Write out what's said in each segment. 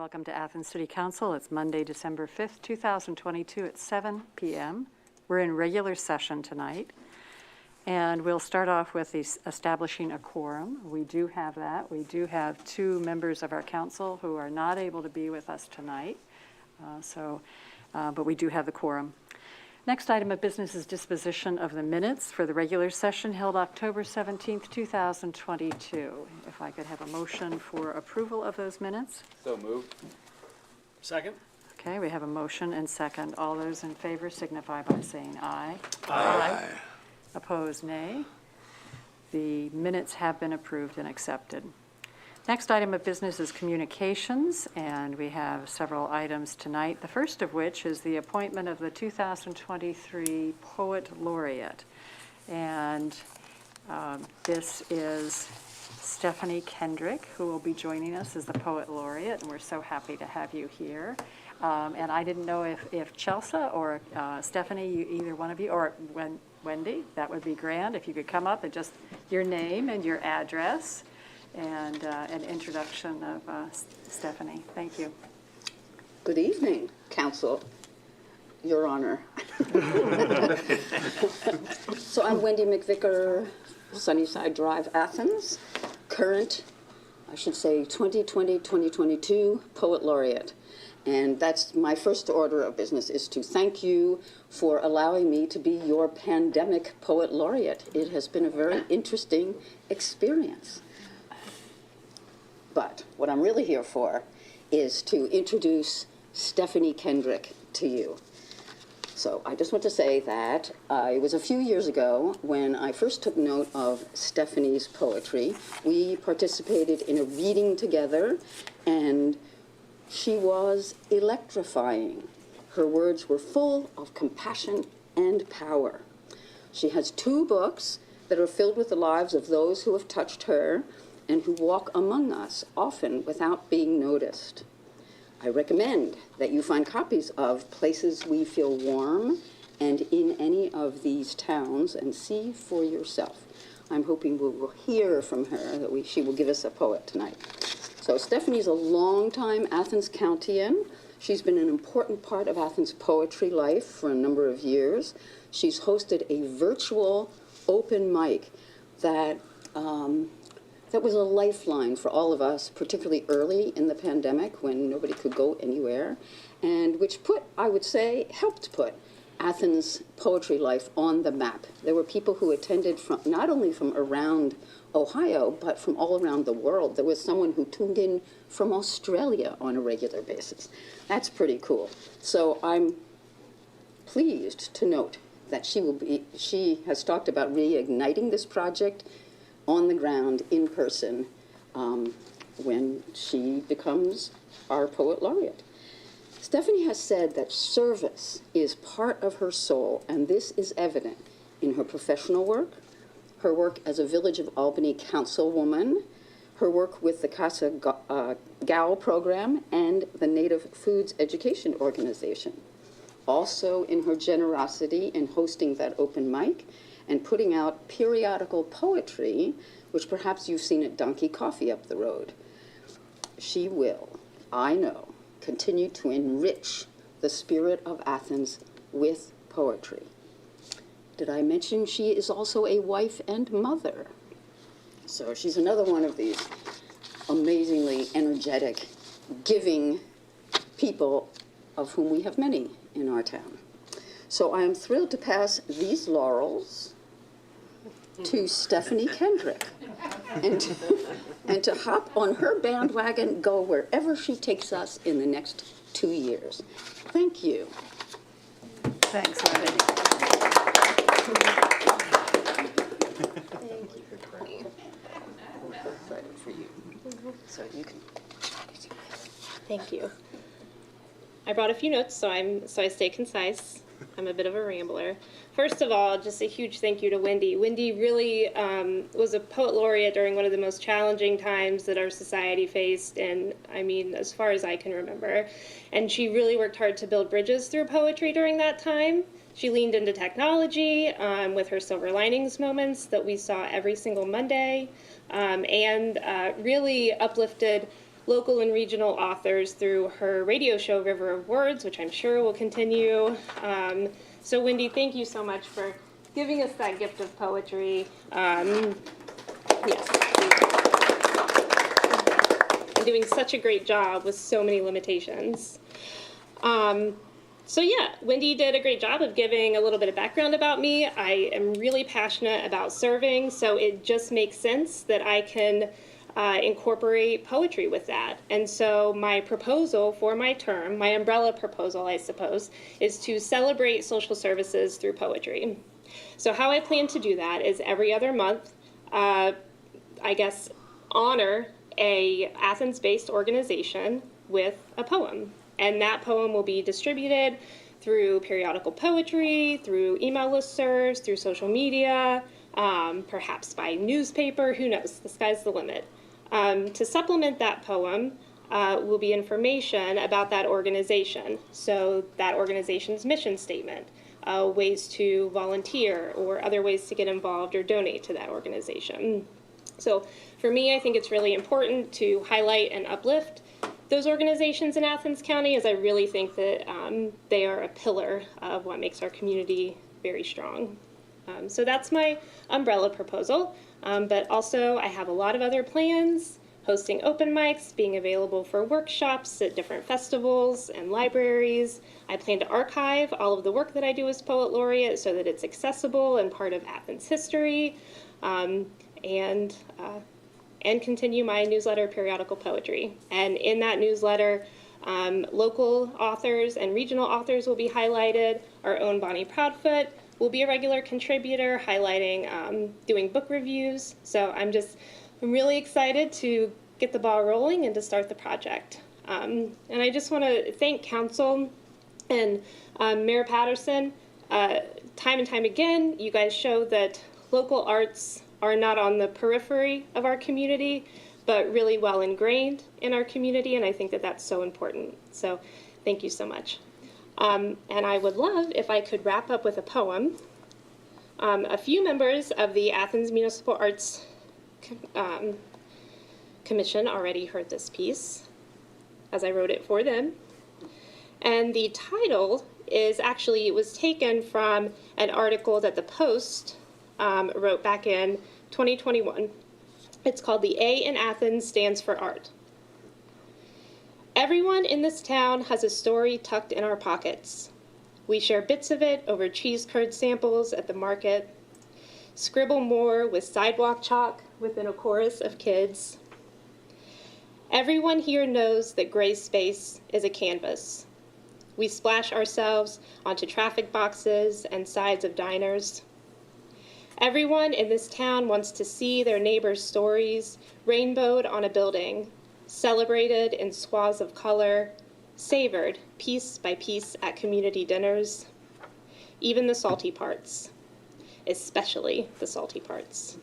Welcome to Athens City Council. It's Monday, December 5th, 2022 at 7 p.m. We're in regular session tonight, and we'll start off with establishing a quorum. We do have that. We do have two members of our council who are not able to be with us tonight, but we do have the quorum. Next item of business is disposition of the minutes for the regular session held October 17th, 2022. If I could have a motion for approval of those minutes. So moved. Second. Okay, we have a motion and second. All those in favor signify by saying aye. Aye. Opposed, nay. The minutes have been approved and accepted. Next item of business is communications, and we have several items tonight. The first of which is the appointment of the 2023 Poet Laureate. And this is Stephanie Kendrick, who will be joining us as the Poet Laureate, and we're so happy to have you here. And I didn't know if Chelsea or Stephanie, either one of you, or Wendy, that would be grand if you could come up and just your name and your address. And an introduction of Stephanie. Thank you. Good evening, Council, Your Honor. So I'm Wendy McVicker, Sunnyside Drive, Athens, current, I should say, 2020-2022 Poet Laureate. And that's my first order of business, is to thank you for allowing me to be your pandemic Poet Laureate. It has been a very interesting experience. But what I'm really here for is to introduce Stephanie Kendrick to you. So I just want to say that it was a few years ago when I first took note of Stephanie's poetry. We participated in a reading together, and she was electrifying. Her words were full of compassion and power. She has 2 books that are filled with the lives of those who have touched her and who walk among us, often without being noticed. I recommend that you find copies of Places We Feel Warm and In Any of These Towns and see for yourself. I'm hoping we will hear from her, that she will give us a poet tonight. So Stephanie's a longtime Athens Countian. She's been an important part of Athens poetry life for a number of years. She's hosted a virtual open mic that was a lifeline for all of us, particularly early in the pandemic when nobody could go anywhere, and which helped put Athens poetry life on the map. There were people who attended from not only from around Ohio, but from all around the world. There was someone who tuned in from Australia on a regular basis. That's pretty cool. So I'm pleased to note that she has talked about reigniting this project on the ground, in person, when she becomes our Poet Laureate. Stephanie has said that service is part of her soul, and this is evident in her professional work, her work as a Village of Albany councilwoman, her work with the Casa Gal program and the Native Foods Education Organization. Also in her generosity in hosting that open mic and putting out periodical poetry, which perhaps you've seen at Donkey Coffee up the road. She will, I know, continue to enrich the spirit of Athens with poetry. Did I mention she is also a wife and mother? So she's another one of these amazingly energetic, giving people, of whom we have many in our town. So I am thrilled to pass these laurels to Stephanie Kendrick and to hop on her bandwagon, go wherever she takes us in the next 2 years. Thank you. Thanks, Wendy. Thank you, Bernie. Excited for you. So you can. Thank you. I brought a few notes, so I stay concise. I'm a bit of a rambler. First of all, just a huge thank you to Wendy. Wendy really was a Poet Laureate during one of the most challenging times that our society faced, and I mean, as far as I can remember. And she really worked hard to build bridges through poetry during that time. She leaned into technology with her Silver Linings moments that we saw every single Monday, and really uplifted local and regional authors through her radio show, River of Words, which I'm sure will continue. So Wendy, thank you so much for giving us that gift of poetry. Yes. And doing such a great job with so many limitations. So yeah, Wendy did a great job of giving a little bit of background about me. I am really passionate about serving, so it just makes sense that I can incorporate poetry with that. And so my proposal for my term, my umbrella proposal, I suppose, is to celebrate social services through poetry. So how I plan to do that is every other month, I guess, honor a Athens-based organization with a poem. And that poem will be distributed through periodical poetry, through email listservs, through social media, perhaps by newspaper, who knows, the sky's the limit. To supplement that poem will be information about that organization. So that organization's mission statement, ways to volunteer, or other ways to get involved or donate to that organization. So for me, I think it's really important to highlight and uplift those organizations in Athens County, as I really think that they are a pillar of what makes our community very strong. So that's my umbrella proposal, but also I have a lot of other plans, hosting open mics, being available for workshops at different festivals and libraries. I plan to archive all of the work that I do as Poet Laureate so that it's accessible and part of Athens history, and continue my newsletter, Periodical Poetry. And in that newsletter, local authors and regional authors will be highlighted. Our own Bonnie Proudfoot will be a regular contributor, highlighting, doing book reviews. So I'm really excited to get the ball rolling and to start the project. And I just want to thank Council and Mayor Patterson. Time and time again, you guys show that local arts are not on the periphery of our community, but really well ingrained in our community, and I think that that's so important. So thank you so much. And I would love if I could wrap up with a poem. A few members of the Athens Municipal Arts Commission already heard this piece, as I wrote it for them. And the title is actually, it was taken from an article that the Post wrote back in 2021. It's called "The A in Athens Stands for Art." Everyone in this town has a story tucked in our pockets. We share bits of it over cheese curd samples at the market, scribble more with sidewalk chalk within a chorus of kids. Everyone here knows that gray space is a canvas. We splash ourselves onto traffic boxes and sides of diners. Everyone in this town wants to see their neighbors' stories rainbowed on a building, celebrated in swaths of color, savored piece by piece at community dinners, even the salty parts, especially the salty parts.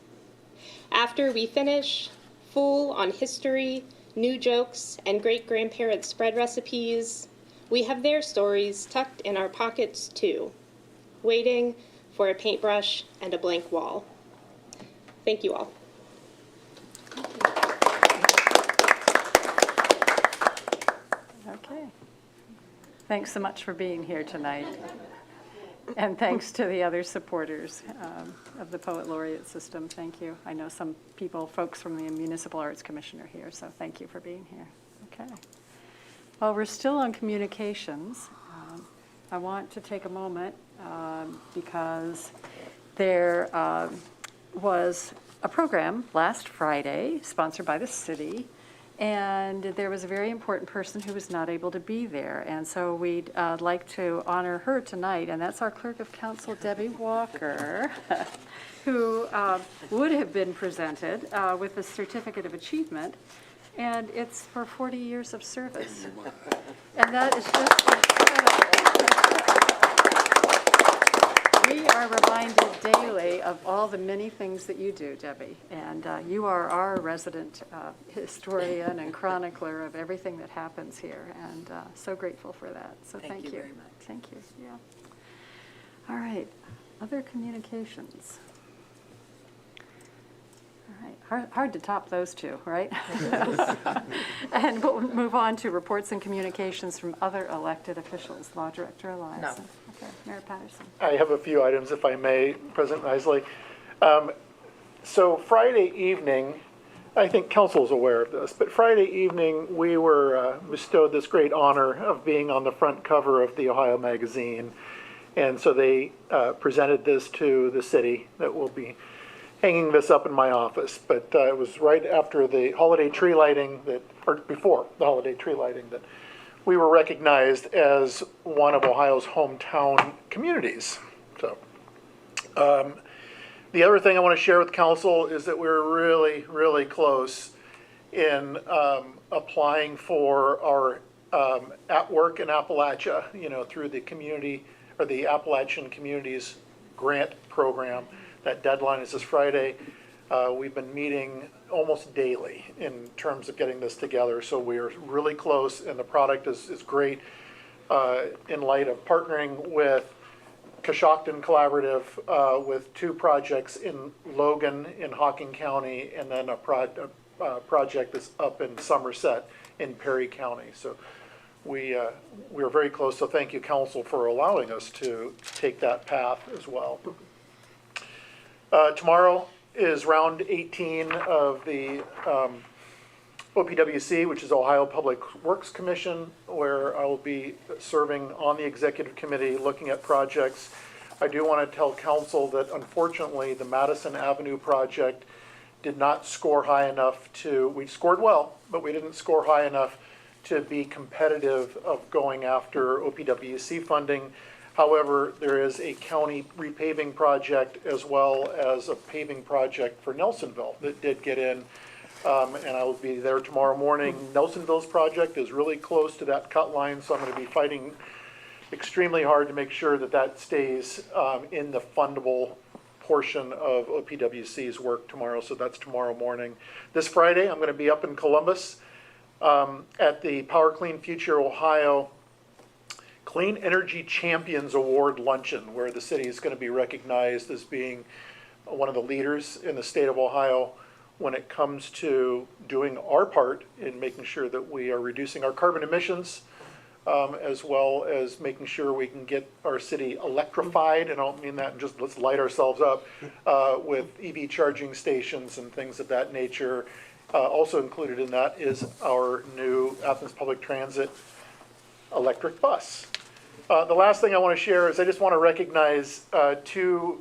After we finish, full on history, new jokes, and great-grandparents' spread recipes, we have their stories tucked in our pockets too, waiting for a paintbrush and a blank wall. Thank you all. Okay. Thanks so much for being here tonight. And thanks to the other supporters of the Poet Laureate system. Thank you. I know some folks from the Municipal Arts Commission are here, so thank you for being here. Okay. Well, we're still on communications. I want to take a moment because there was a program last Friday sponsored by the city, and there was a very important person who was not able to be there. And so we'd like to honor her tonight, and that's our Clerk of Council, Debbie Walker, who would have been presented with a Certificate of Achievement, and it's for 40 years of service. And that is just incredible. We are reminded daily of all the many things that you do, Debbie, and you are our resident historian and chronicler of everything that happens here, and so grateful for that. So thank you very much. Thank you. Yeah. All right. Other communications. right. Hard to top those two, right? And we'll move on to reports and communications from other elected officials. Law Director Elias. No. Okay, Mayor Patterson. I have a few items, if I may, President Isley. So Friday evening, I think council's aware of this, but Friday evening, we were bestowed this great honor of being on the front cover of the Ohio Magazine. And so they presented this to the city that will be hanging this up in my office. But it was right after the holiday tree lighting or before the holiday tree lighting that we were recognized as one of Ohio's hometown communities. So, the other thing I want to share with council is that we're really, really close in applying for our At Work in Appalachia, through the community or the Appalachian Communities Grant Program. That deadline is this Friday. We've been meeting almost daily in terms of getting this together, so we are really close, and the product is great in light of partnering with Coshocton Collaborative with 2 projects in Logan in Hocking County, and then a project that's up in Somerset in Perry County. So we are very close, so thank you, council, for allowing us to take that path as well. Tomorrow is round 18 of the OPWC, which is Ohio Public Works Commission, where I will be serving on the executive committee looking at projects. I do want to tell council that unfortunately the Madison Avenue project did not score high enough we scored well, but we didn't score high enough to be competitive of going after OPWC funding. However, there is a county repaving project as well as a paving project for Nelsonville that did get in, and I will be there tomorrow morning. Nelsonville's project is really close to that cut line, so I'm going to be fighting extremely hard to make sure that that stays in the fundable portion of OPWC's work tomorrow, so that's tomorrow morning. This Friday, I'm going to be up in Columbus at the Power Clean Future Ohio Clean Energy Champions Award Luncheon, where the city is going to be recognized as being one of the leaders in the state of Ohio when it comes to doing our part in making sure that we are reducing our carbon emissions, as well as making sure we can get our city electrified. And I don't mean that in just let's light ourselves up with EV charging stations and things of that nature. Also included in that is our new Athens Public Transit electric bus. The last thing I want to share is I just want to recognize 2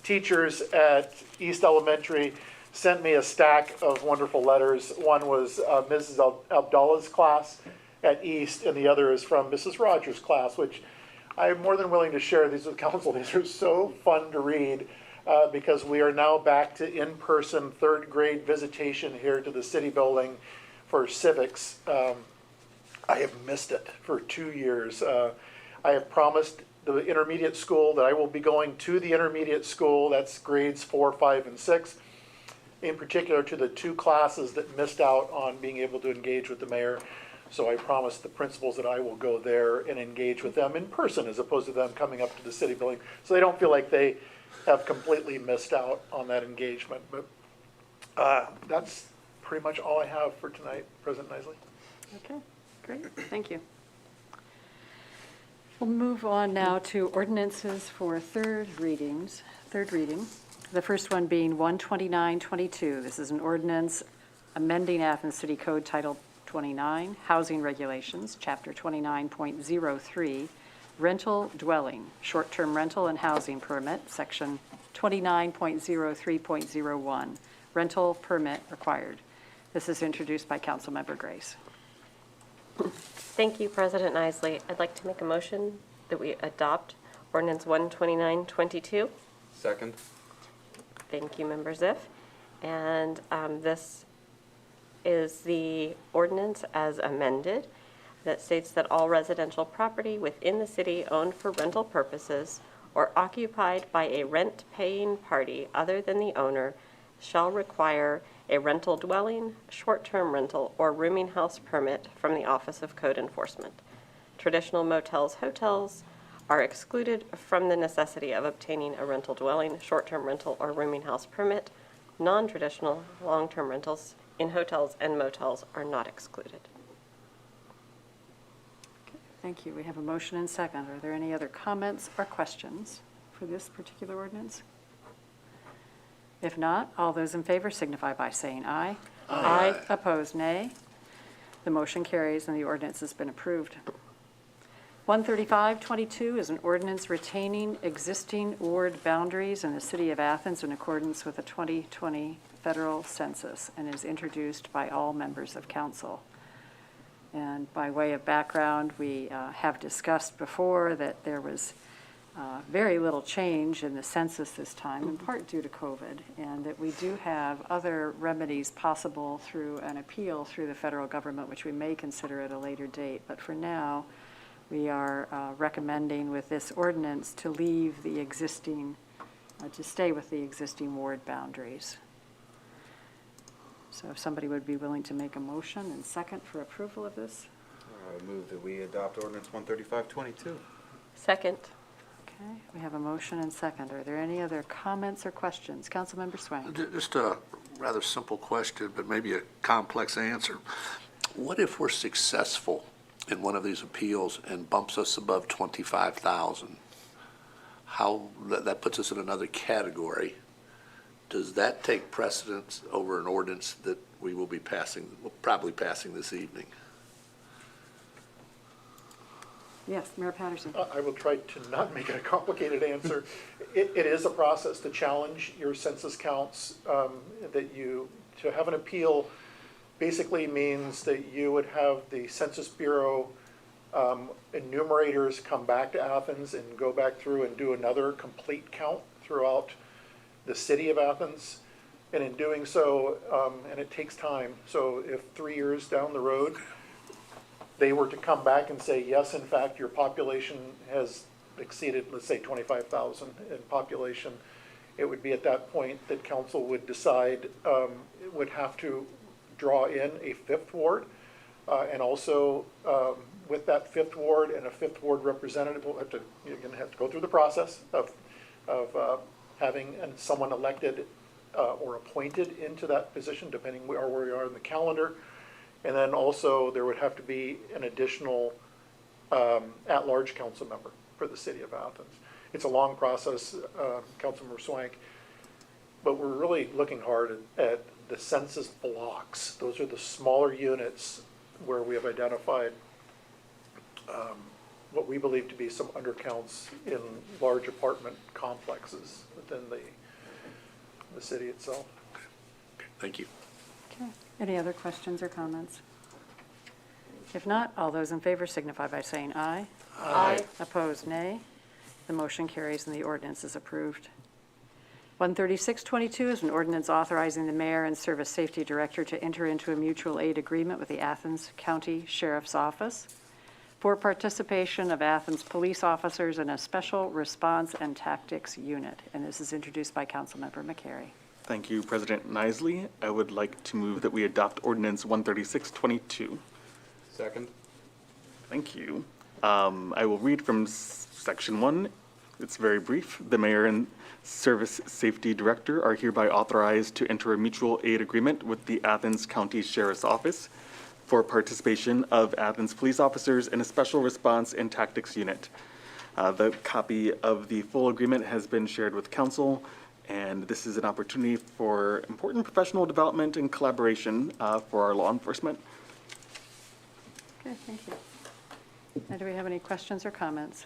teachers at East Elementary sent me a stack of wonderful letters. One was Mrs. Abdallah's class at East, and the other is from Mrs. Rogers' class, which I'm more than willing to share these with council. These are so fun to read because we are now back to in-person 3rd grade visitation here to the city building for civics. I have missed it for 2 years. I have promised the intermediate school that I will be going to the intermediate school, that's grades 4, 5, and 6, in particular to the 2 classes that missed out on being able to engage with the mayor. So I promised the principals that I will go there and engage with them in person as opposed to them coming up to the city building, so they don't feel like they have completely missed out on that engagement. But that's pretty much all I have for tonight, President Isley. Okay, great, thank you. We'll move on now to ordinances for third reading. The first one being 12922. This is an ordinance amending Athens City Code Title 29, Housing Regulations, Chapter 29.03, Rental Dwelling, Short-Term Rental and Housing Permit, Section 29.03.01, Rental Permit Required. This is introduced by Councilmember Grace. Thank you, President Isley. I'd like to make a motion that we adopt ordinance 12922. Second. Thank you, Member Ziff. And this is the ordinance as amended that states that all residential property within the city owned for rental purposes or occupied by a rent-paying party other than the owner shall require a rental dwelling, short-term rental, or rooming house permit from the Office of Code Enforcement. Traditional motels, hotels are excluded from the necessity of obtaining a rental dwelling, short-term rental, or rooming house permit. non-traditional long-term rentals in hotels and motels are not excluded. Thank you. We have a motion and second. Are there any other comments or questions for this particular ordinance? If not, all those in favor signify by saying aye. Aye. Opposed, nay. The motion carries and the ordinance has been approved. 13522 is an ordinance retaining existing ward boundaries in the city of Athens in accordance with the 2020 federal census and is introduced by all members of council. And by way of background, we have discussed before that there was very little change in the census this time, in part due to COVID, and that we do have other remedies possible through an appeal through the federal government, which we may consider at a later date. But for now, we are recommending with this ordinance to leave the existing, to stay with the existing ward boundaries. So if somebody would be willing to make a motion and second for approval of this? I move that we adopt ordinance 13522. Second. Okay, we have a motion and second. Are there any other comments or questions? Councilmember Swain. Just a rather simple question, but maybe a complex answer. What if we're successful in one of these appeals and bumps us above 25,000? How, that puts us in another category. Does that take precedence over an ordinance that we will be passing, probably passing this evening? Yes, Mayor Patterson. I will try to not make it a complicated answer. It is a process to challenge your census counts, to have an appeal basically means that you would have the Census Bureau enumerators come back to Athens and go back through and do another complete count throughout the city of Athens. And in doing so, and it takes time, so if 3 years down the road, they were to come back and say, yes, in fact, your population has exceeded, let's say, 25,000 in population, it would be at that point that council would decide, would have to draw in a fifth ward. And also, with that fifth ward and a fifth ward representative, you're going to have to go through the process of having someone elected or appointed into that position, depending where we are in the calendar. And then also, there would have to be an additional at-large council member for the city of Athens. It's a long process, Councilmember Swank, but we're really looking hard at the census blocks. Those are the smaller units where we have identified what we believe to be some undercounts in large apartment complexes within the city itself. Thank you. Okay. Any other questions or comments? If not, all those in favor signify by saying aye. Aye. Opposed, nay. The motion carries and the ordinance is approved. 13622 is an ordinance authorizing the mayor and service safety director to enter into a mutual aid agreement with the Athens County Sheriff's Office for participation of Athens police officers in a special response and tactics unit. And this is introduced by Councilmember McCary. Thank you, President Nisley. I would like to move that we adopt ordinance 13622. Second. Thank you. I will read from section 1. It's very brief. The mayor and service safety director are hereby authorized to enter a mutual aid agreement with the Athens County Sheriff's Office for participation of Athens police officers in a special response and tactics unit. The copy of the full agreement has been shared with council, and this is an opportunity for important professional development and collaboration for our law enforcement. Okay, thank you. Now, do we have any questions or comments?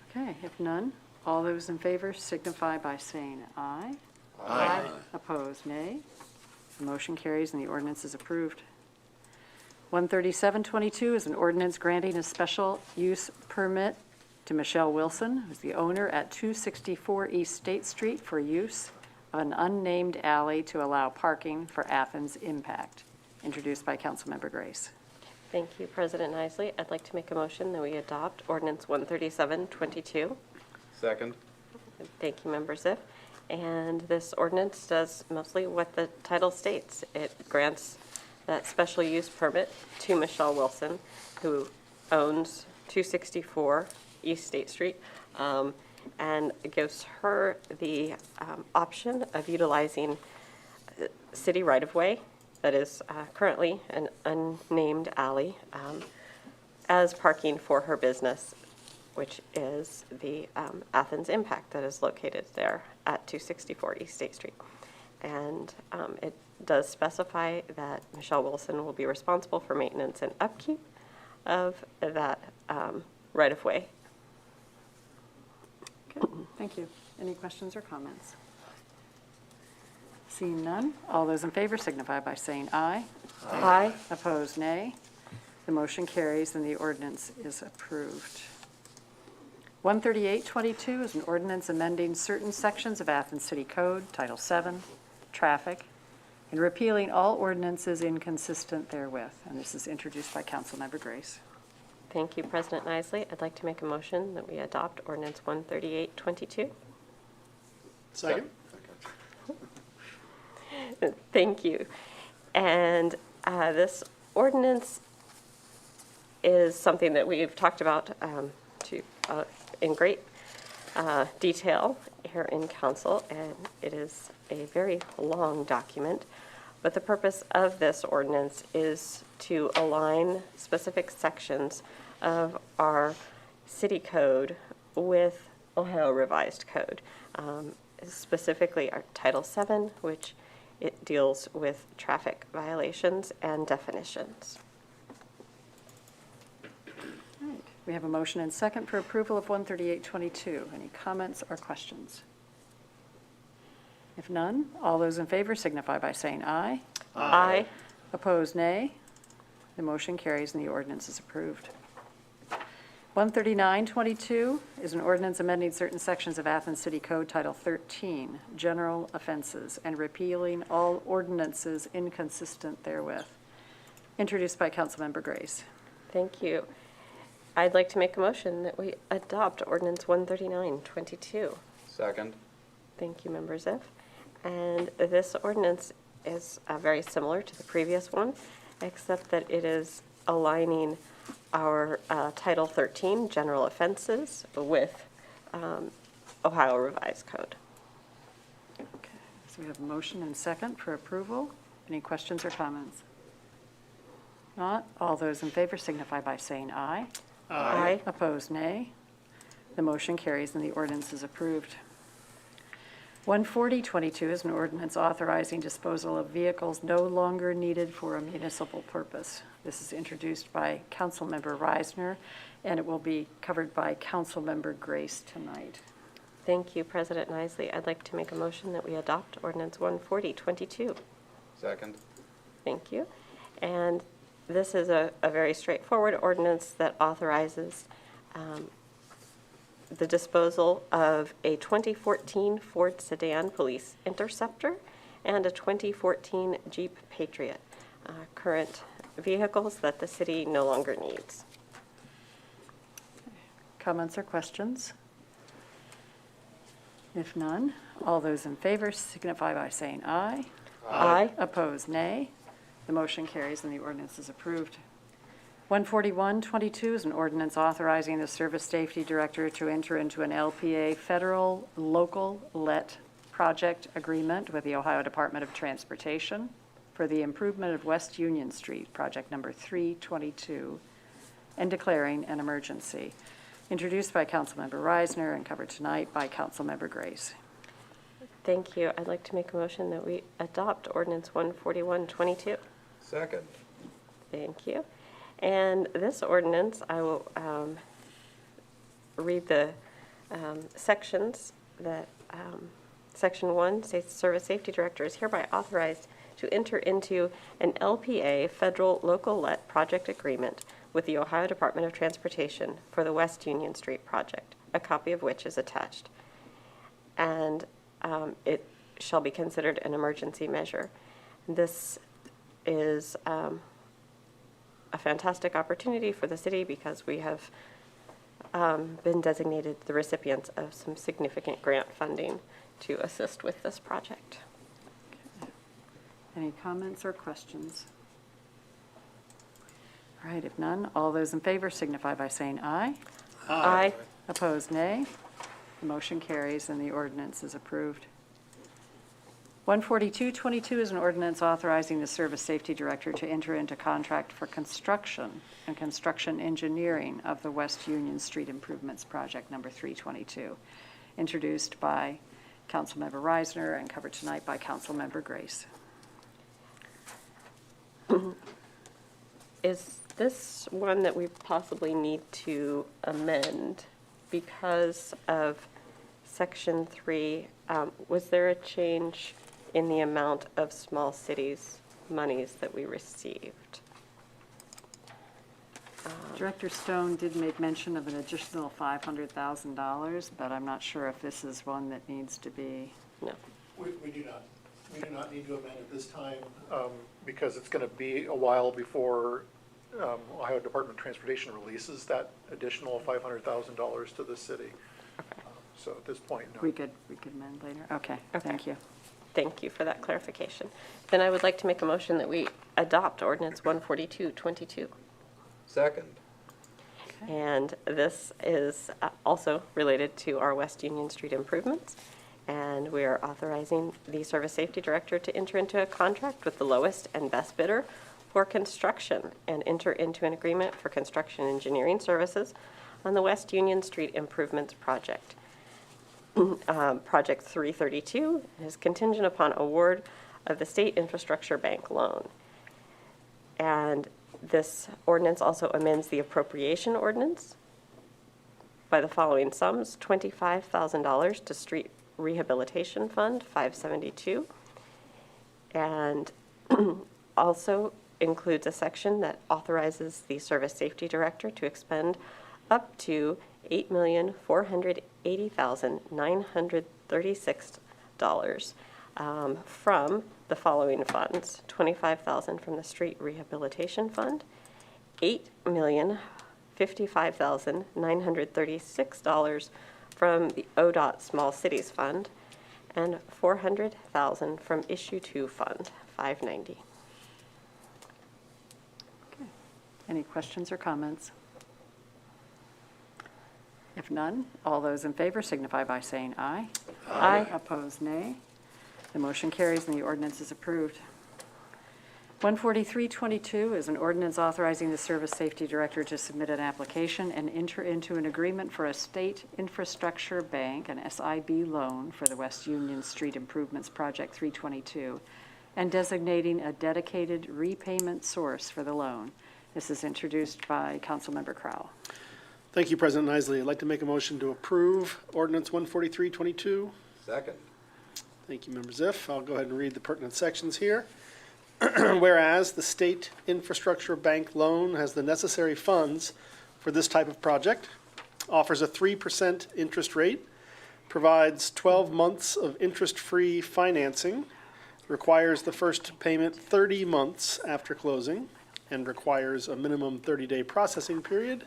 Okay, if none, all those in favor signify by saying aye. Aye. Opposed, nay. The motion carries and the ordinance is approved. 13722 is an ordinance granting a special use permit to Michelle Wilson, who's the owner at 264 East State Street, for use of an unnamed alley to allow parking for Athens Impact, introduced by Councilmember Grace. Thank you, President Nisley. I'd like to make a motion that we adopt ordinance 13722. Second. Thank you, Member Ziff. And this ordinance does mostly what the title states. It grants that special use permit to Michelle Wilson, who owns 264 East State Street. and it gives her the option of utilizing city right-of-way that is currently an unnamed alley as parking for her business, which is the Athens Impact that is located there at 264 East State Street. And it does specify that Michelle Wilson will be responsible for maintenance and upkeep of that right-of-way. Okay, thank you. Any questions or comments? Seeing none, all those in favor signify by saying aye. Aye. Opposed, nay. The motion carries and the ordinance is approved. 13822 is an ordinance amending certain sections of Athens City Code, Title VII, Traffic, and repealing all ordinances inconsistent therewith. And this is introduced by Councilmember Grace. Thank you, President Isley. I'd like to make a motion that we adopt ordinance 13822. Second? Thank you. And this ordinance is something that we've talked about in great detail here in council, and it is a very long document. But the purpose of this ordinance is to align specific sections of our city code with Ohio Revised Code, specifically our Title VII, which it deals with traffic violations and definitions. Right. We have a motion and second for approval of 13822. Any comments or questions? If none, all those in favor signify by saying aye. Aye. Opposed, nay. The motion carries and the ordinance is approved. 13922 is an ordinance amending certain sections of Athens City Code Title 13, General Offenses, and repealing all ordinances inconsistent therewith. Introduced by Councilmember Grace. Thank you. I'd like to make a motion that we adopt ordinance 13922. Second. Thank you, Member Ziff. And this ordinance is very similar to the previous one, except that it is aligning our Title 13 general offenses with Ohio Revised Code. Okay, so we have a motion and second for approval. Any questions or comments? Not, all those in favor signify by saying aye. Aye. Opposed, nay. The motion carries and the ordinance is approved. 14022 is an ordinance authorizing disposal of vehicles no longer needed for a municipal purpose. This is introduced by Councilmember Reisner, and it will be covered by Councilmember Grace tonight. Thank you, President Isley. I'd like to make a motion that we adopt ordinance 14022. Second. Thank you. And this is a very straightforward ordinance that authorizes the disposal of a 2014 Ford sedan police interceptor and a 2014 Jeep Patriot, current vehicles that the city no longer needs. Comments or questions? If none, all those in favor signify by saying aye. Aye. Opposed, nay. The motion carries and the ordinance is approved. 14122 is an ordinance authorizing the Service Safety Director to enter into an LPA federal local let project agreement with the Ohio Department of Transportation for the improvement of West Union Street, project number 322, and declaring an emergency. Introduced by Councilmember Reisner and covered tonight by Councilmember Grace. Thank you. I'd like to make a motion that we adopt ordinance 14122. Second. Thank you. And this ordinance, I will read the sections that, Section 1 states the Service Safety Director is hereby authorized to enter into an LPA federal local let project agreement with the Ohio Department of Transportation for the West Union Street project, a copy of which is attached. And it shall be considered an emergency measure. This is a fantastic opportunity for the city because we have been designated the recipients of some significant grant funding to assist with this project. Any comments or questions? All right, if none, all those in favor signify by saying aye. Aye. Opposed, nay. The motion carries and the ordinance is approved. 14222 is an ordinance authorizing the Service Safety Director to enter into contract for construction and construction engineering of the West Union Street Improvements Project number 322, introduced by Councilmember Reisner and covered tonight by Councilmember Grace. Is this one that we possibly need to amend because of Section 3? Was there a change in the amount of small cities' monies that we received? Director Stone did make mention of an additional $500,000, but I'm not sure if this is one that needs to be. No. We do not. We do not need to amend at this time because it's going to be a while before Ohio Department of Transportation releases that additional $500,000 to the city. So at this point, no. We could amend later. Okay, thank you. Thank you for that clarification. Then I would like to make a motion that we adopt ordinance 14222. Second. And this is also related to our West Union Street improvements. And we are authorizing the Service Safety Director to enter into a contract with the lowest and best bidder for construction and enter into an agreement for construction engineering services on the West Union Street Improvements Project. Project 332 is contingent upon award of the State Infrastructure Bank loan. And this ordinance also amends the appropriation ordinance by the following sums: $25,000 to Street Rehabilitation Fund 572, and also includes a section that authorizes the Service Safety Director to expend up to $8,480,936 from the following funds: $25,000 from the Street Rehabilitation Fund, $8,055,936 from the ODOT Small Cities Fund, and $400,000 from Issue 2 Fund 590. Okay. Any questions or comments? If none, all those in favor signify by saying aye. Aye. Opposed, nay. The motion carries and the ordinance is approved. 14322 is an ordinance authorizing the Service Safety Director to submit an application and enter into an agreement for a State Infrastructure Bank, an SIB loan for the West Union Street Improvements Project 322, and designating a dedicated repayment source for the loan. This is introduced by Councilmember Crowell. Thank you, President Isley. I'd like to make a motion to approve ordinance 14322. Second. Thank you, Member Ziff. I'll go ahead and read the pertinent sections here. Whereas the State Infrastructure Bank loan has the necessary funds for this type of project, offers a 3% interest rate, provides 12 months of interest-free financing, requires the first payment 30 months after closing, and requires a minimum 30-day processing period.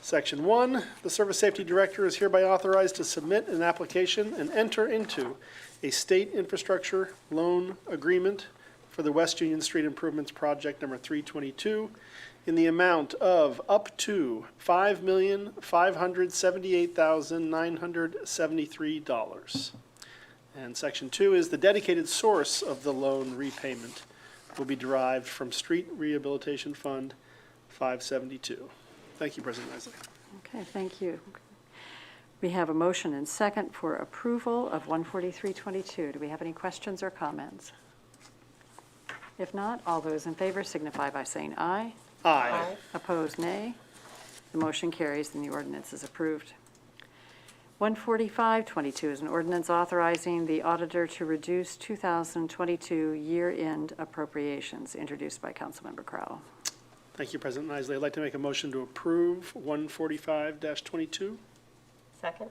Section 1, the Service Safety Director is hereby authorized to submit an application and enter into a state infrastructure loan agreement for the West Union Street Improvements Project number 322 in the amount of up to $5,578,973. And Section 2 is the dedicated source of the loan repayment will be derived from Street Rehabilitation Fund 572. Thank you, President Isley. Okay, thank you. We have a motion and second for approval of 14322. Do we have any questions or comments? If not, all those in favor signify by saying aye. Aye. Opposed, nay. The motion carries and the ordinance is approved. 14522 is an ordinance authorizing the auditor to reduce 2022 year-end appropriations, introduced by Councilmember Crowell. Thank you, President Isley. I'd like to make a motion to approve 145-22. Second.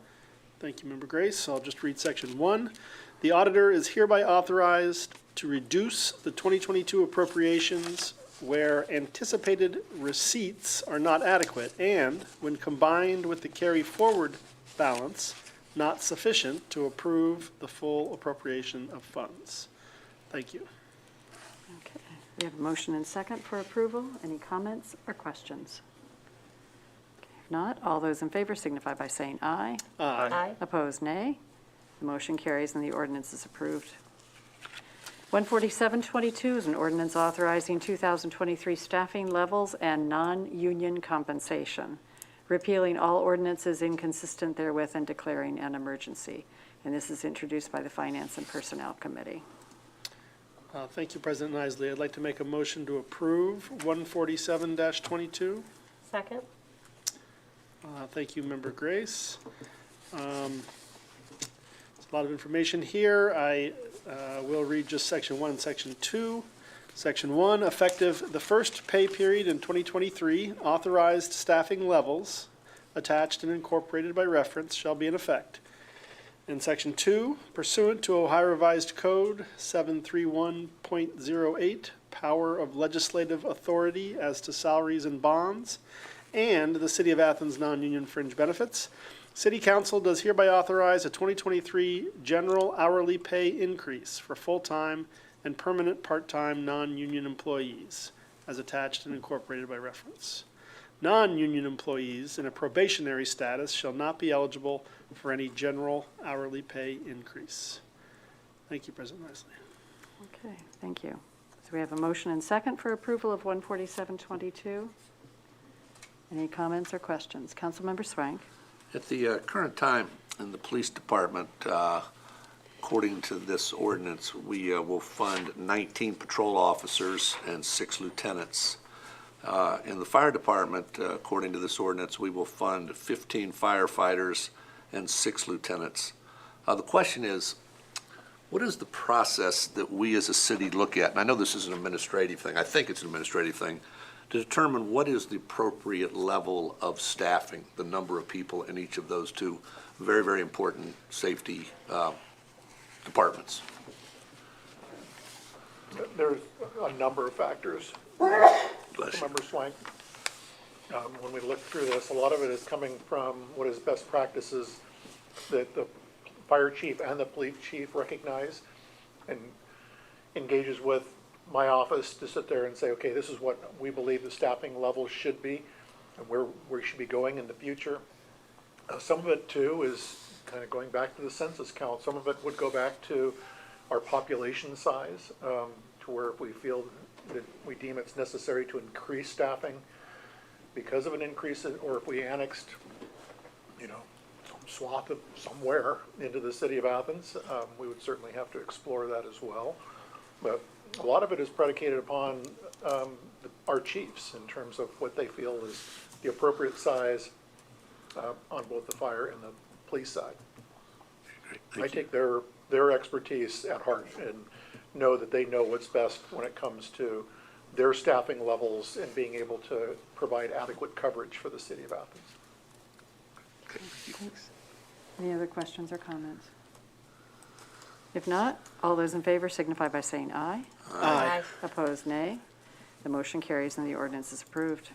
Thank you, Member Grace. I'll just read Section 1. The auditor is hereby authorized to reduce the 2022 appropriations where anticipated receipts are not adequate and, when combined with the carry-forward balance, not sufficient to approve the full appropriation of funds. Thank you. Okay, we have a motion and second for approval. Any comments or questions? Okay, If not, all those in favor signify by saying aye. Aye. Opposed, nay. The motion carries and the ordinance is approved. 14722 is an ordinance authorizing 2023 staffing levels and non-union compensation, repealing all ordinances inconsistent therewith and declaring an emergency. And this is introduced by the Finance and Personnel Committee. Thank you, President Isley. I'd like to make a motion to approve 147-22. Second? Thank you, Member Grace. There's a lot of information here. I will read just Section 1 and Section 2. Section 1, effective the first pay period in 2023, authorized staffing levels attached and incorporated by reference shall be in effect. In Section 2, pursuant to Ohio Revised Code 731.08, power of legislative authority as to salaries and bonds, and the City of Athens non-union fringe benefits, City Council does hereby authorize a 2023 general hourly pay increase for full-time and permanent part-time non-union employees, as attached and incorporated by reference. Non-union employees in a probationary status shall not be eligible for any general hourly pay increase. Thank you, President Isley. Okay, thank you. So we have a motion and second for approval of 14722. Any comments or questions? Councilmember Swank. At the current time in the police department, according to this ordinance, we will fund 19 patrol officers and 6 lieutenants. In the fire department, according to this ordinance, we will fund 15 firefighters and 6 lieutenants. The question is, what is the process that we as a city look at? And I know this is an administrative thing. I think it's an administrative thing, to determine what is the appropriate level of staffing, the number of people in each of those two very, very important safety departments. There's a number of factors. Bless you. Member Swank, when we look through this, a lot of it is coming from what is best practices that the fire chief and the police chief recognize and engages with my office to sit there and say, okay, this is what we believe the staffing levels should be and where we should be going in the future. Some of it too is kind of going back to the census count. Some of it would go back to our population size, to where if we feel that we deem it's necessary to increase staffing because of an increase in, or if we annexed, some swath of somewhere into the city of Athens, we would certainly have to explore that as well. But a lot of it is predicated upon our chiefs in terms of what they feel is the appropriate size on both the fire and the police side. I take their expertise at heart and know that they know what's best when it comes to their staffing levels and being able to provide adequate coverage for the city of Athens. Thanks. Any other questions or comments? If not, all those in favor signify by saying aye. Aye. Opposed, nay. The motion carries and the ordinance is approved.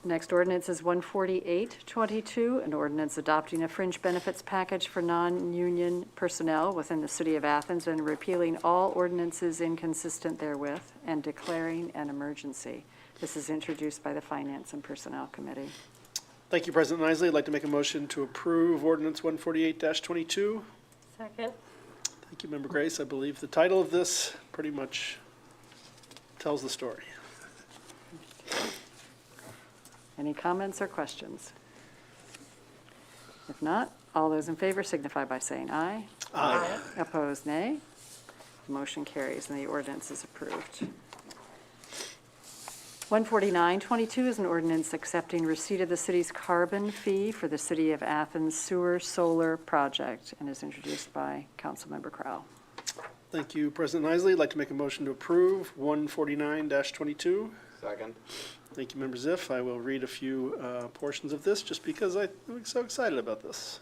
Next ordinance is 14822, an ordinance adopting a fringe benefits package for non-union personnel within the City of Athens and repealing all ordinances inconsistent therewith and declaring an emergency. This is introduced by the Finance and Personnel Committee. Thank you, President Isley. I'd like to make a motion to approve ordinance 148-22. Second? Thank you, Member Grace. I believe the title of this pretty much tells the story. Any comments or questions? If not, all those in favor signify by saying aye. Aye. Opposed, nay. The motion carries and the ordinance is approved. 14922 is an ordinance accepting receipt of the city's carbon fee for the City of Athens sewer solar project and is introduced by Councilmember Crowell. Thank you, President Isley. I'd like to make a motion to approve 149-22. Second. Thank you, Member Ziff. I will read a few portions of this just because I'm so excited about this.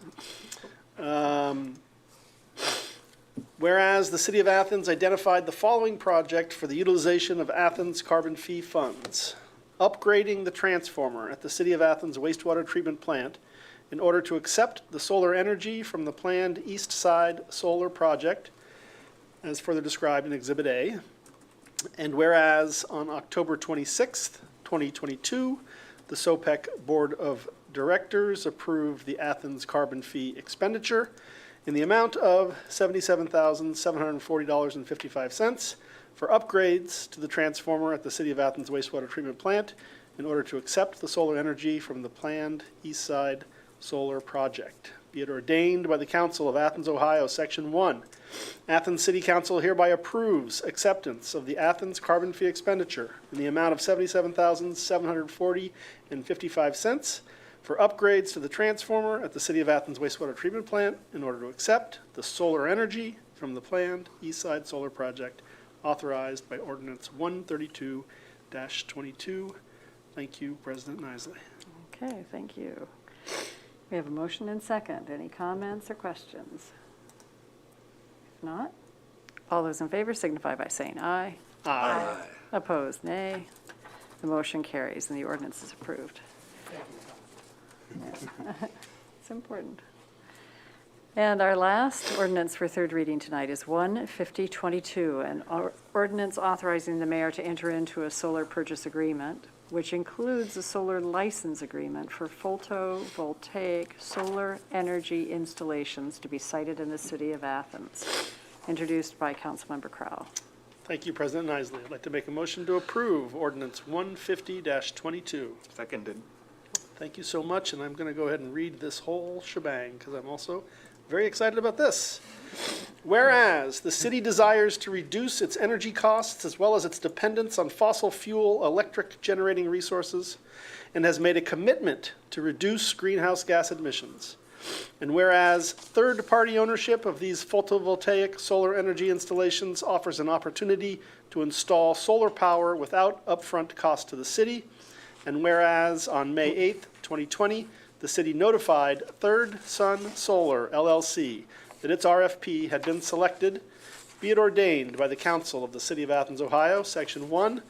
Whereas the City of Athens identified the following project for the utilization of Athens carbon fee funds: upgrading the transformer at the City of Athens wastewater treatment plant in order to accept the solar energy from the planned East Side Solar Project, as further described in Exhibit A. And whereas on October 26th, 2022, the SOPEC Board of Directors approved the Athens carbon fee expenditure in the amount of $77,740.55 for upgrades to the transformer at the City of Athens wastewater treatment plant in order to accept the solar energy from the planned East Side Solar Project. Be it ordained by the Council of Athens, Ohio, Section 1. Athens City Council hereby approves acceptance of the Athens carbon fee expenditure in the amount of $77,740.55 for upgrades to the transformer at the City of Athens wastewater treatment plant in order to accept the solar energy from the planned East Side Solar Project authorized by Ordinance 132-22. Thank you, President Nisley. Okay, thank you. We have a motion and second. Any comments or questions? If not, all those in favor signify by saying aye. Aye. Opposed, nay. The motion carries and the ordinance is approved. Yeah. It's important. And our last ordinance for third reading tonight is 15022, an ordinance authorizing the mayor to enter into a solar purchase agreement, which includes a solar license agreement for photovoltaic solar energy installations to be sited in the city of Athens, introduced by Councilmember Crowell. Thank you, President Nisley. I'd like to make a motion to approve Ordinance 150-22. Seconded. Thank you so much, and I'm going to go ahead and read this whole shebang because I'm also very excited about this. Whereas the city desires to reduce its energy costs as well as its dependence on fossil fuel electric generating resources and has made a commitment to reduce greenhouse gas emissions. And whereas third-party ownership of these photovoltaic solar energy installations offers an opportunity to install solar power without upfront cost to the city. And whereas on May 8th, 2020, the city notified Third Sun Solar, LLC, that its RFP had been selected, be it ordained by the Council of the City of Athens, Ohio, Section 1,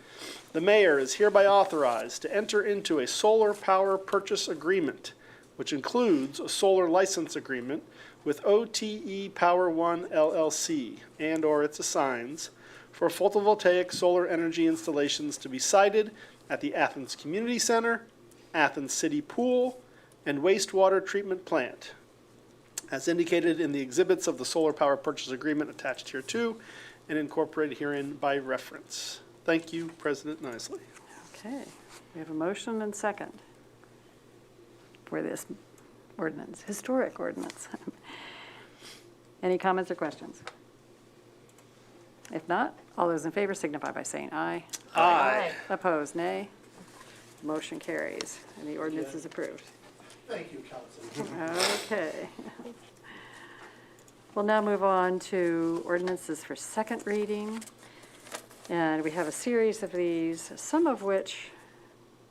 the mayor is hereby authorized to enter into a solar power purchase agreement, which includes a solar license agreement with OTE Power One, LLC, and/or its assigns, for photovoltaic solar energy installations to be sited at the Athens Community Center, Athens City Pool, and wastewater treatment plant, as indicated in the exhibits of the solar power purchase agreement attached here too, and incorporated herein by reference. Thank you, President Nisley. Okay, we have a motion and second for this ordinance, historic ordinance. Any comments or questions? If not, all those in favor signify by saying aye. Aye. Opposed, nay. Motion carries, and the ordinance is approved. Thank you, Council. Okay. We'll now move on to ordinances for second reading. And we have a series of these, some of which,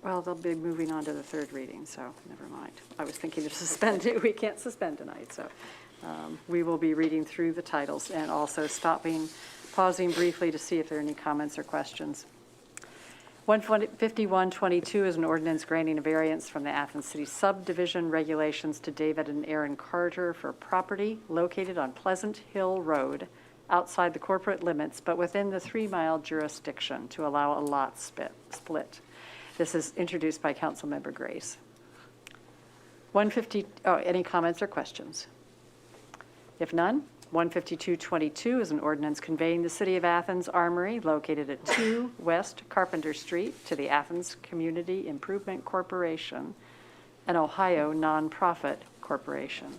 well, they'll be moving on to the third reading, so never mind. I was thinking of suspending, we can't suspend tonight, so we will be reading through the titles and also pausing briefly to see if there are any comments or questions. 15122 is an ordinance granting a variance from the Athens City subdivision regulations to David and Aaron Carter for property located on Pleasant Hill Road outside the corporate limits, but within the 3-mile jurisdiction to allow a lot split. This is introduced by Councilmember Grace. Any comments or questions? If none, 15222 is an ordinance conveying the City of Athens Armory located at 2 West Carpenter Street to the Athens Community Improvement Corporation, an Ohio nonprofit corporation,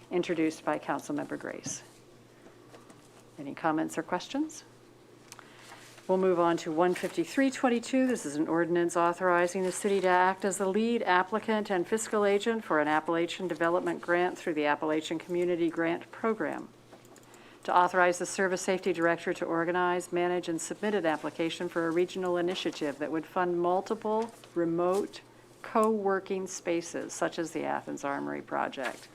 introduced by Councilmember Grace. Any comments or questions? We'll move on to 15322. This is an ordinance authorizing the city to act as the lead applicant and fiscal agent for an Appalachian Development Grant through the Appalachian Community Grant Program. To authorize the Service Safety Director to organize, manage, and submit an application for a regional initiative that would fund multiple remote co-working spaces, such as the Athens Armory Project.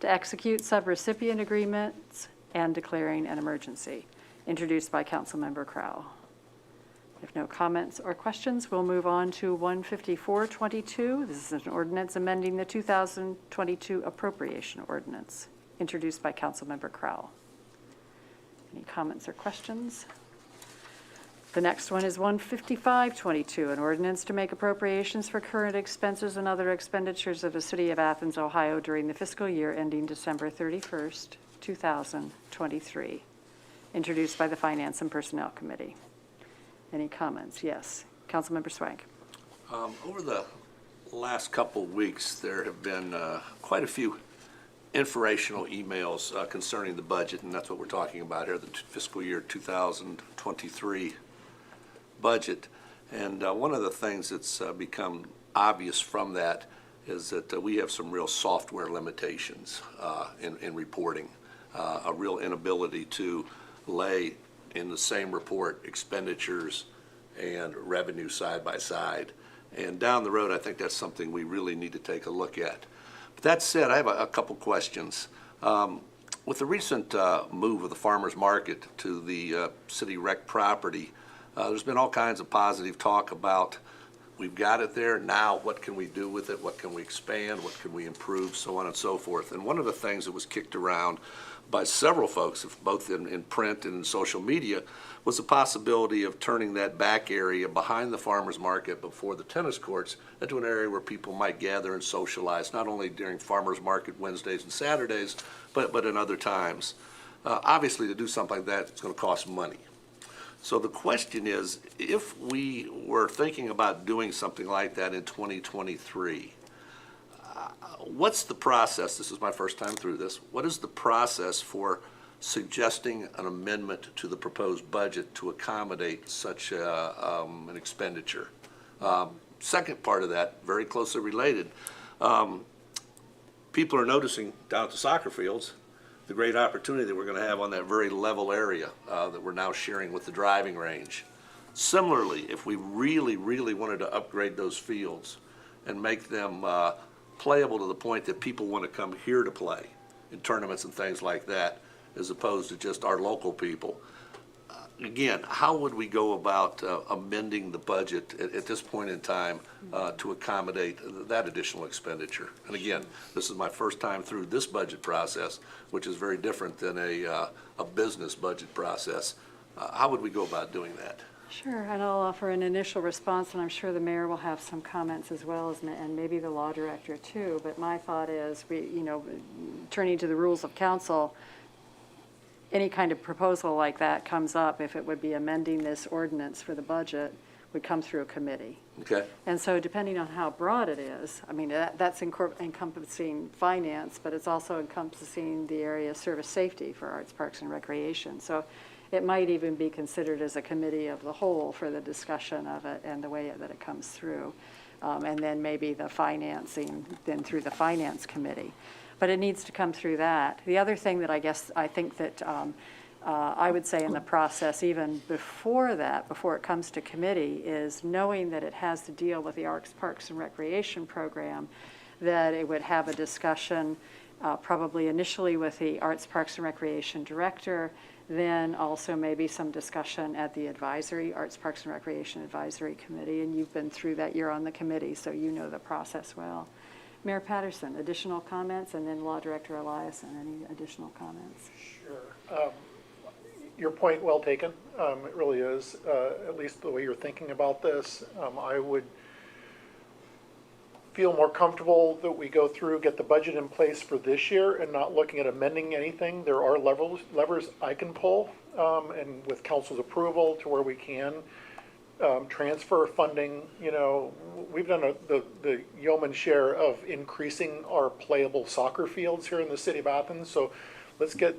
To execute subrecipient agreements and declaring an emergency, introduced by Councilmember Crowell. If no comments or questions, we'll move on to 15422. This is an ordinance amending the 2022 appropriation ordinance, introduced by Councilmember Crowell. Any comments or questions? If The next one is 15522, an ordinance to make appropriations for current expenses and other expenditures of the City of Athens, Ohio during the fiscal year ending December 31st, 2023, introduced by the Finance and Personnel Committee. Any comments? Yes. Councilmember Swank. Over the last couple of weeks, there have been quite a few informational emails concerning the budget, and that's what we're talking about here, the fiscal year 2023 budget. And one of the things that's become obvious from that is that we have some real software limitations in reporting, a real inability to lay in the same report expenditures and revenue side by side. And down the road, I think that's something we really need to take a look at. But that said, I have a couple questions. With the recent move of the farmers market to the city rec property, there's been all kinds of positive talk about we've got it there, now what can we do with it, what can we expand, what can we improve, so on and so forth. And one of the things that was kicked around by several folks, both in print and in social media, was the possibility of turning that back area behind the farmers market before the tennis courts into an area where people might gather and socialize, not only during farmers market Wednesdays and Saturdays, but in other times. Obviously, to do something like that, it's going to cost money. So the question is, if we were thinking about doing something like that in 2023, what's the process? This is my first time through this. What is the process for suggesting an amendment to the proposed budget to accommodate such an expenditure? Second part of that, very closely related, people are noticing down at the soccer fields the great opportunity that we're going to have on that very level area that we're now sharing with the driving range. Similarly, if we really, really wanted to upgrade those fields and make them playable to the point that people want to come here to play in tournaments and things like that, as opposed to just our local people. Again, how would we go about amending the budget at this point in time to accommodate that additional expenditure? And again, this is my first time through this budget process, which is very different than a business budget process. How would we go about doing that? Sure, and I'll offer an initial response, and I'm sure the mayor will have some comments as well, and maybe the law director too. But my thought is, turning to the rules of council, any kind of proposal like that comes up, if it would be amending this ordinance for the budget, would come through a committee. Okay. And so depending on how broad it is, I mean, that's encompassing finance, but it's also encompassing the area of service safety for arts, parks, and recreation. So it might even be considered as a committee of the whole for the discussion of it and the way that it comes through. And then maybe the financing, then through the finance committee. But it needs to come through that. The other thing that I think that I would say in the process, even before that, before it comes to committee, is knowing that it has to deal with the Arts, Parks, and Recreation program, that it would have a discussion probably initially with the Arts, Parks, and Recreation director, then also maybe some discussion at the Arts, Parks, and Recreation Advisory Committee, and you've been through that, you're on the committee, so you know the process well. Mayor Patterson, additional comments, and then Law Director Eliason, any additional comments? Sure. Your point well taken. It really is, at least the way you're thinking about this. I would feel more comfortable that we go through, get the budget in place for this year and not looking at amending anything. There are levers I can pull, and with council's approval to where we can transfer funding. We've done the yeoman share of increasing our playable soccer fields here in the city of Athens. So let's get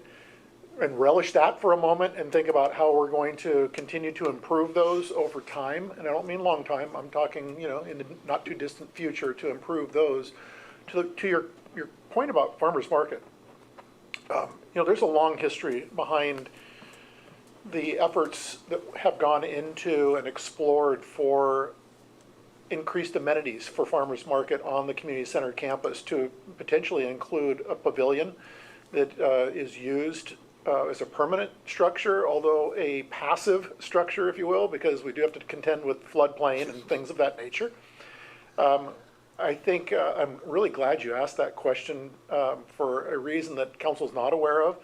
and relish that for a moment and think about how we're going to continue to improve those over time. And I don't mean long time. I'm talking, in the not too distant future to improve those. To your point about farmers market, there's a long history behind the efforts that have gone into and explored for increased amenities for farmers market on the community center campus, to potentially include a pavilion that is used as a permanent structure, although a passive structure, if you will, because we do have to contend with floodplain and things of that nature. I think I'm really glad you asked that question for a reason that council's not aware of,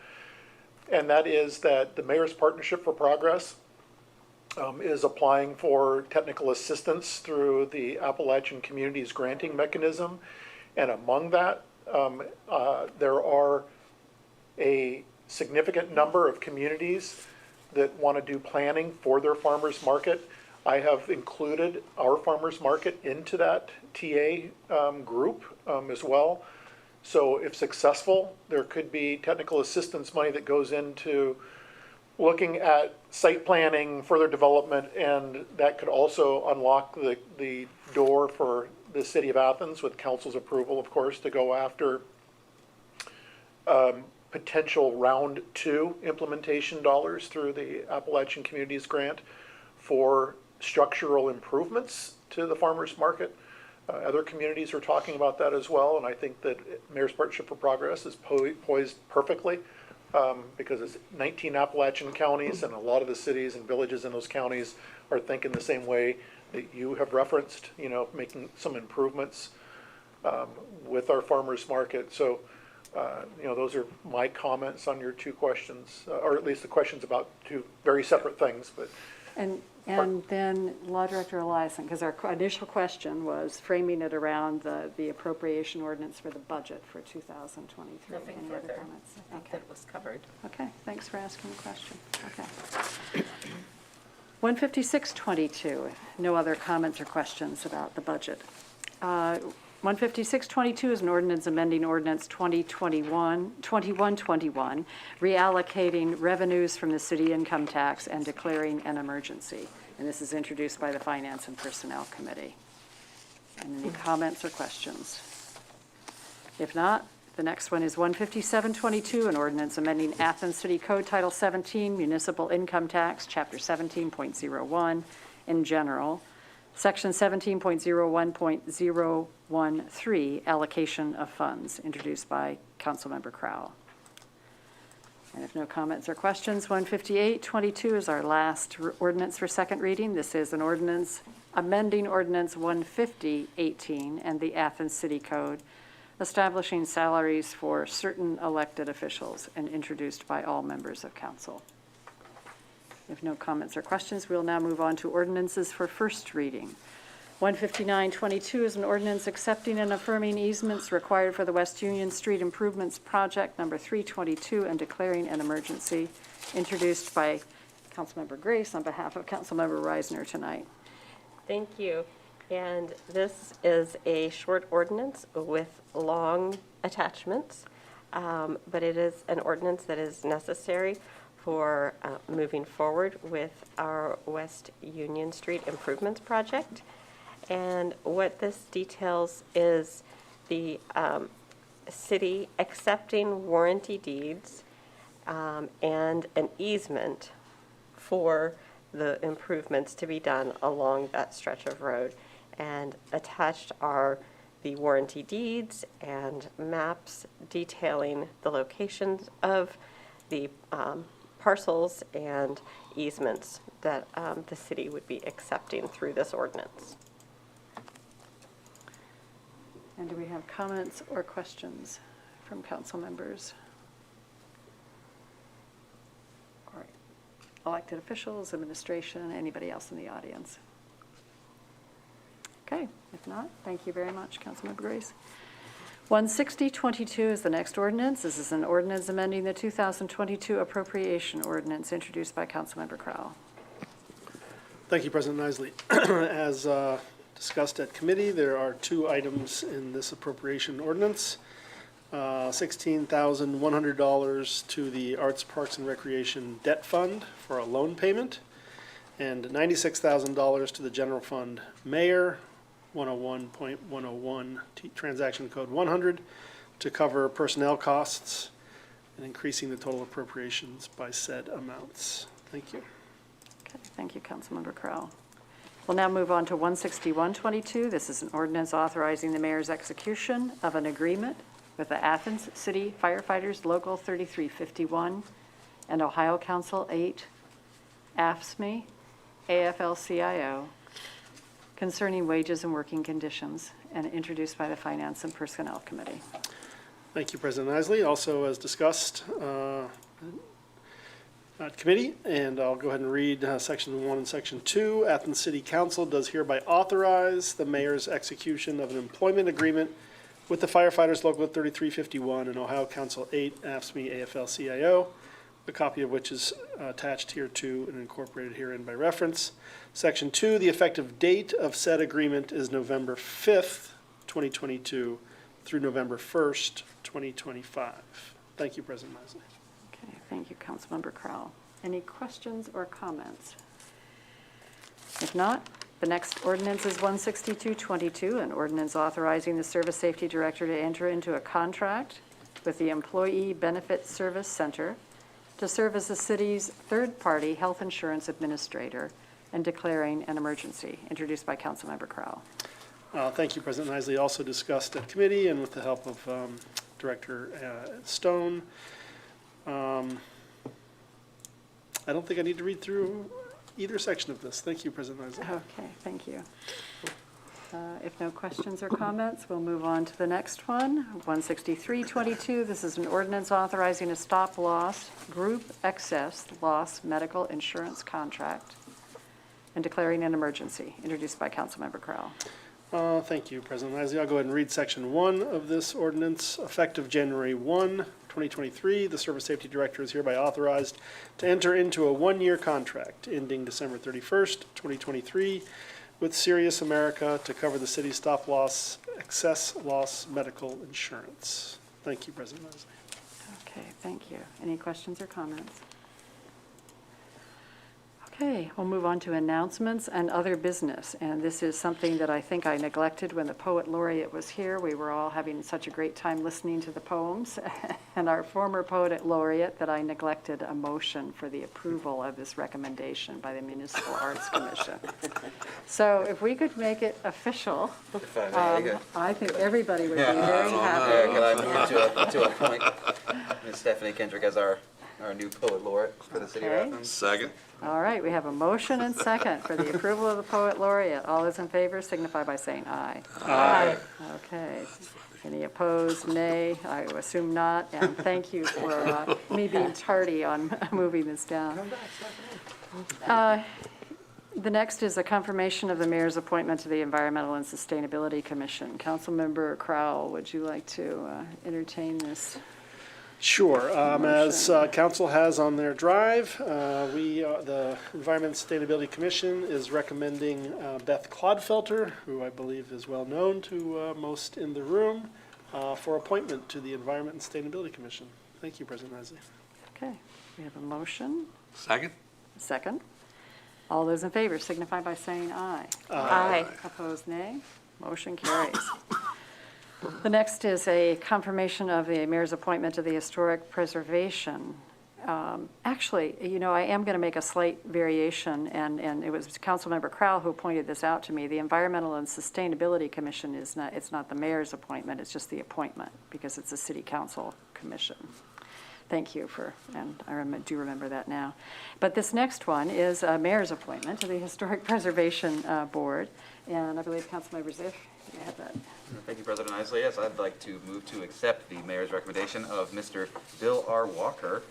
and that is that the Mayor's Partnership for Progress is applying for technical assistance through the Appalachian Communities Granting Mechanism. And among that, there are a significant number of communities that want to do planning for their farmers market. I have included our farmers market into that TA group as well. So if successful, there could be technical assistance money that goes into looking at site planning, further development, and that could also unlock the door for the city of Athens, with council's approval, of course, to go after potential round 2 implementation dollars through the Appalachian Communities Grant for structural improvements to the farmers market. Other communities are talking about that as well, and I think that Mayor's Partnership for Progress is poised perfectly because it's 19 Appalachian counties, and a lot of the cities and villages in those counties are thinking the same way that you have referenced, you know, making some improvements with our farmers market. So, you know, those are my comments on your 2 questions, or at least the questions about 2 very separate things, but. And then Law Director Eliason, because our initial question was framing it around the appropriation ordinance for the budget for 2023. Nothing Any other further. comments? I think Okay. that was covered. Okay, thanks for asking the question. Okay. 15622, no other comments or questions about the budget. 15622 is an ordinance amending ordinance 2121, reallocating revenues from the city income tax and declaring an emergency. And this is introduced by the Finance and Personnel Committee. And any comments or questions? If not, the next one is 15722, an ordinance amending Athens City Code Title 17, Municipal Income Tax, Chapter 17.01 in general, Section 17.01.013, allocation of funds, introduced by Councilmember Crowell. And if no comments or questions, 15822 is our last ordinance for second reading. This is an ordinance amending Ordinance 15018 and the Athens City Code, establishing salaries for certain elected officials, and introduced by all members of council. If no comments or questions, we'll now move on to ordinances for first reading. 15922 is an ordinance accepting and affirming easements required for the West Union Street Improvements Project number 322 and declaring an emergency, introduced by Councilmember Grace on behalf of Councilmember Reisner tonight. Thank you. And this is a short ordinance with long attachments, but it is an ordinance that is necessary for moving forward with our West Union Street Improvements Project. And what this details is the city accepting warranty deeds and an easement for the improvements to be done along that stretch of road. And attached are the warranty deeds and maps detailing the locations of the parcels and easements that the city would be accepting through this ordinance. And do we have comments or questions from council members? All right. Elected officials, administration, anybody else in the audience? Okay, if not, thank you very much, Councilmember Grace. 16022 is the next ordinance. This is an ordinance amending the 2022 appropriation ordinance, introduced by Councilmember Crowell. Thank you, President Isley. As discussed at committee, there are 2 items in this appropriation ordinance. $16,100 to the Arts, Parks, and Recreation Debt Fund for a loan payment, and $96,000 to the General Fund Mayor, 101.101, transaction code 100, to cover personnel costs and increasing the total appropriations by said amounts. Thank you. Okay, thank you, Councilmember Crowell. We'll now move on to 16122. This is an ordinance authorizing the mayor's execution of an agreement with the Athens City Firefighters Local 3351 and Ohio Council 8, AFSCME, AFL-CIO, concerning wages and working conditions, and introduced by the Finance and Personnel Committee. Thank you, President Isley. Also, as discussed, committee, and I'll go ahead and read section 1 and section 2. Athens City Council does hereby authorize the mayor's execution of an employment agreement with the firefighters local 3351 and Ohio Council 8, AFSCME AFL-CIO, a copy of which is attached here to and incorporated herein by reference. Section 2, the effective date of said agreement is November 5th, 2022 through November 1st, 2025. Thank you, President Isley. Okay, thank you, Councilmember Crowell. Any questions or comments? If not, the next ordinance is 16222, an ordinance authorizing the Service Safety Director to enter into a contract with the Employee Benefit Service Center to serve as the city's third-party health insurance administrator and declaring an emergency, introduced by Councilmember Crowell. Thank you, President Isley. Also discussed at committee and with the help of Director Stone. I don't think I need to read through either section of this. Thank you, President Isley. Okay, thank you. If no questions or comments, we'll move on to the next one, 16322. This is an ordinance authorizing a stop-loss, group excess loss medical insurance contract and declaring an emergency, introduced by Councilmember Crowell. Thank you, President Isley. I'll go ahead and read section 1 of this ordinance. Effective January 1, 2023, the Service Safety Director is hereby authorized to enter into a one-year contract ending December 31st, 2023 with Sirius America to cover the city's stop-loss, excess loss medical insurance. Thank you, President Isley. Okay, thank you. Any questions or comments? Okay, we'll move on to announcements and other business. And this is something that I think I neglected when the Poet Laureate was here. We were all having such a great time listening to the poems. And our former Poet Laureate, that I neglected a motion for the approval of this recommendation by the Municipal Arts Commission. So if we could make it official, I think everybody would be very happy. Can I move to appoint Ms. Stephanie Kendrick as our new Poet Laureate for the city of Okay. Athens? Second. All right, we have a motion and second for the approval of the Poet Laureate. All those in favor signify by saying aye. Aye. Okay. Any opposed? Nay. I assume not. And thank you for me being tardy on moving this down. The next is a confirmation of the mayor's appointment to the Environmental and Sustainability Commission. Councilmember Crowell, would you like to entertain this? Sure. As council has on their drive, the Environment and Sustainability Commission is recommending Beth Clodfelter, who I believe is well known to most in the room, for appointment to the Environment and Sustainability Commission. Thank you, President Isley. Okay, we have a motion, Second. second. All those in favor signify by saying aye. Aye. Opposed, nay. Motion carries. The next is a confirmation of the mayor's appointment to the Historic Preservation. Actually, you know, I am going to make a slight variation, and it was Councilmember Crowell who pointed this out to me. The Environmental and Sustainability Commission is not, it's not the mayor's appointment, it's just the appointment, because it's a city council commission. Thank you for, and I do remember that now. But this next one is a mayor's appointment to the Historic Preservation Board, and I believe Councilmember Ziff, you have that. Thank you, President Isley. Yes, I'd like to move to accept the mayor's recommendation of Mr. Bill R. Walker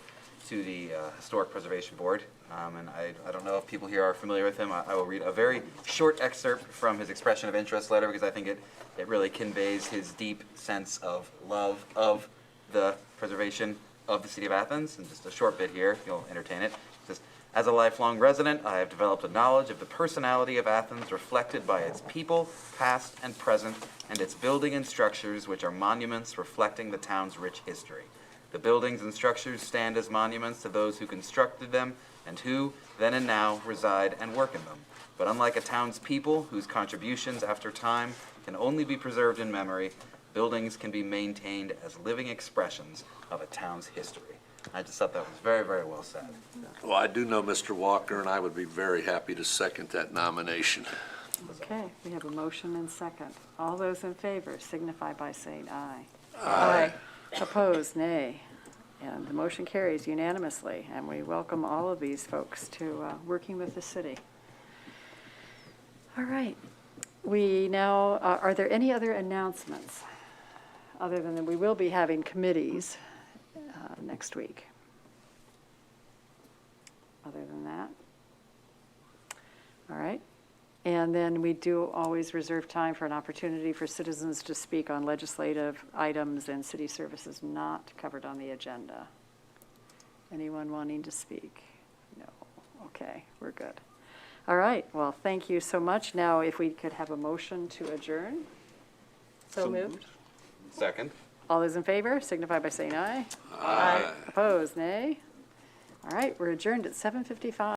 to the Historic Preservation Board. And I don't know if people here are familiar with him. I will read a very short excerpt from his expression of interest letter because I think it really conveys his deep sense of love of the preservation of the city of Athens. And just a short bit here, if you'll entertain it. It says, as a lifelong resident, I have developed a knowledge of the personality of Athens reflected by its people, past and present, and its building and structures, which are monuments reflecting the town's rich history. The buildings and structures stand as monuments to those who constructed them and who, then and now, reside and work in them. But unlike a town's people, whose contributions after time can only be preserved in memory, buildings can be maintained as living expressions of a town's history. I just thought that was very, very well said. Well, I do know Mr. Walker, and I would be very happy to second that nomination. Okay, we have a motion and second. All those in favor signify by saying aye. Aye. Opposed, nay. And the motion carries unanimously, and we welcome all of these folks to working with the city. All right. We now, are there any other announcements? Other than that, we will be having committees next week. other than that. All right. And then we do always reserve time for an opportunity for citizens to speak on legislative items and city services not covered on the agenda. Anyone wanting to speak? No. Okay, we're good. All right, well, thank you so much. Now, if we could have a motion to adjourn? So moved. Second. All those in favor signify by saying aye. Aye. Opposed, nay? All right, we're adjourned at 7:55.